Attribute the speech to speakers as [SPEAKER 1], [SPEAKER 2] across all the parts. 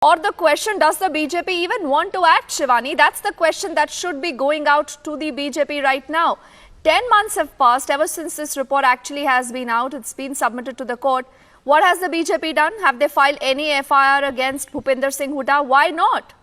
[SPEAKER 1] Or the question, does the BJP even want to act, Shivani? That's the question that should be going out to the BJP right now. 10 months have passed ever since this report actually has been out. It's been submitted to the court. What has the BJP done? Have they filed any FIR against Bhupinder Singh Hooda? Why not?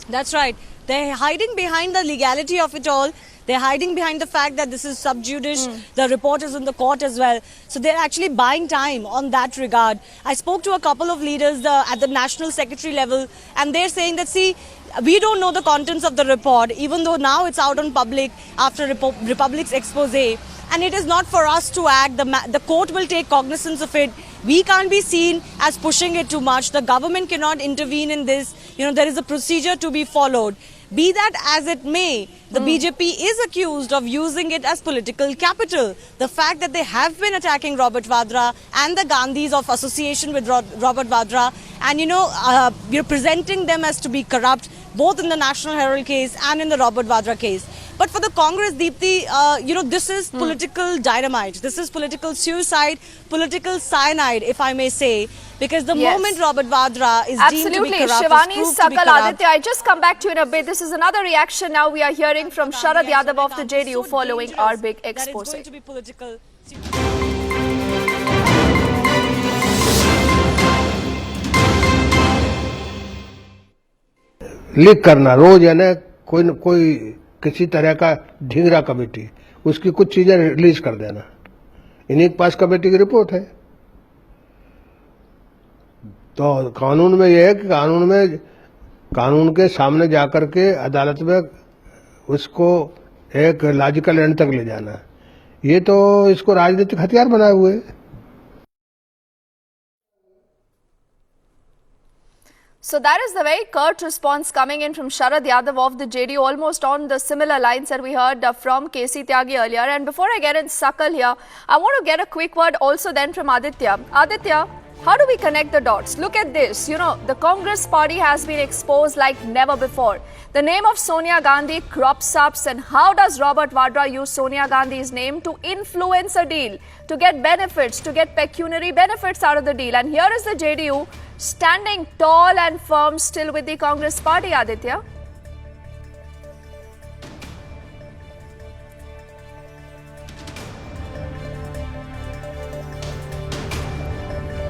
[SPEAKER 2] That's right. They're hiding behind the legality of it all. They're hiding behind the fact that this is sub judice. The report is in the court as well. So they're actually buying time on that regard. I spoke to a couple of leaders at the national secretary level, and they're saying that, see, we don't know the contents of the report, even though now it's out on public after Republic's expose. And it is not for us to act. The court will take cognizance of it. We can't be seen as pushing it too much. The government cannot intervene in this. You know, there is a procedure to be followed. Be that as it may, the BJP is accused of using it as political capital. The fact that they have been attacking Robert Vadra and the Gandhis of association with Robert Vadra, and you're presenting them as to be corrupt, both in the National Herald case and in the Robert Vadra case. But for the Congress, Deepthi, this is political dynamite. This is political suicide, political cyanide, if I may say. Because the moment Robert Vadra is deemed to be corrupt,
[SPEAKER 1] Shivani, Sakal, Aditya, I just come back to you in a bit. This is another reaction now we are hearing from Sharad Yadav of the JDU following our big expose.
[SPEAKER 2] That it's going to be political.
[SPEAKER 3] Leak करना रोज यानी कोई किसी तरह का Dhingra committee उसकी कुछ चीजें release कर देना, इन्हीं के पास कमेटी की रिपोर्ट है। तो कानून में यह है कि कानून के सामने जाकर के अदालत में उसको एक लॉजिकल एंड तक ले जाना, ये तो इसको राजनीतिक हथियार बनाए हुए है।
[SPEAKER 1] So that is the very curt response coming in from Sharad Yadav of the JDU, almost on the similar lines that we heard from KC Tyagi earlier. And before I get in Sakal here, I want to get a quick word also then from Aditya. Aditya, how do we connect the dots? Look at this. The Congress party has been exposed like never before. The name of Sonia Gandhi crops up, and how does Robert Vadra use Sonia Gandhi's name to influence a deal, to get benefits, to get pecuniary benefits out of the deal? And here is the JDU standing tall and firm still with the Congress party, Aditya.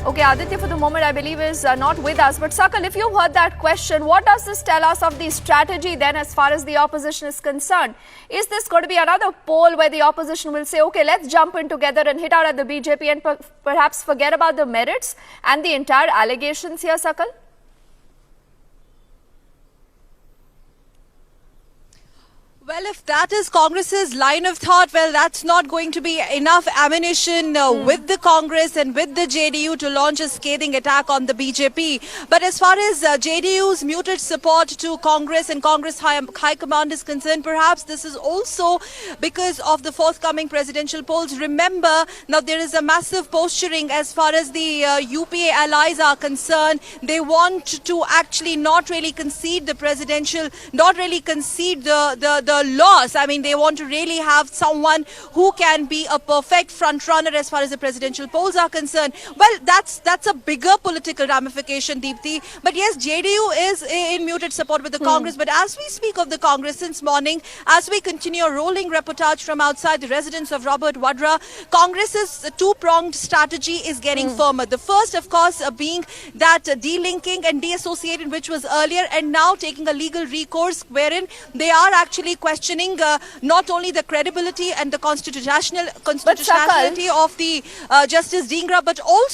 [SPEAKER 1] Okay, Aditya for the moment I believe is not with us. But Sakal, if you've heard that question, what does this tell us of the strategy then as far as the opposition is concerned? Is this going to be another poll where the opposition will say, okay, let's jump in together and hit out at the BJP and perhaps forget about the merits and the entire allegations here, Sakal?
[SPEAKER 4] Well, if that is Congress's line of thought, well, that's not going to be enough ammunition with the Congress and with the JDU to launch a scathing attack on the BJP. But as far as JDU's muted support to Congress and Congress High Command is concerned, perhaps this is also because of the forthcoming presidential polls. Remember, now there is a massive posturing as far as the UPA allies are concerned. They want to actually not really concede the presidential, not really concede the loss. I mean, they want to really have someone who can be a perfect front runner as far as the presidential polls are concerned. Well, that's a bigger political ramification, Deepthi. But yes, JDU is in muted support with the Congress. But as we speak of the Congress since morning, as we continue a rolling reportage from outside the residence of Robert Vadra, Congress's two-pronged strategy is getting firmer. The first, of course, being that delinking and deassociating, which was earlier, and now taking a legal recourse wherein they are actually questioning not only the credibility and the constitutionality of the Justice Dhingra, but also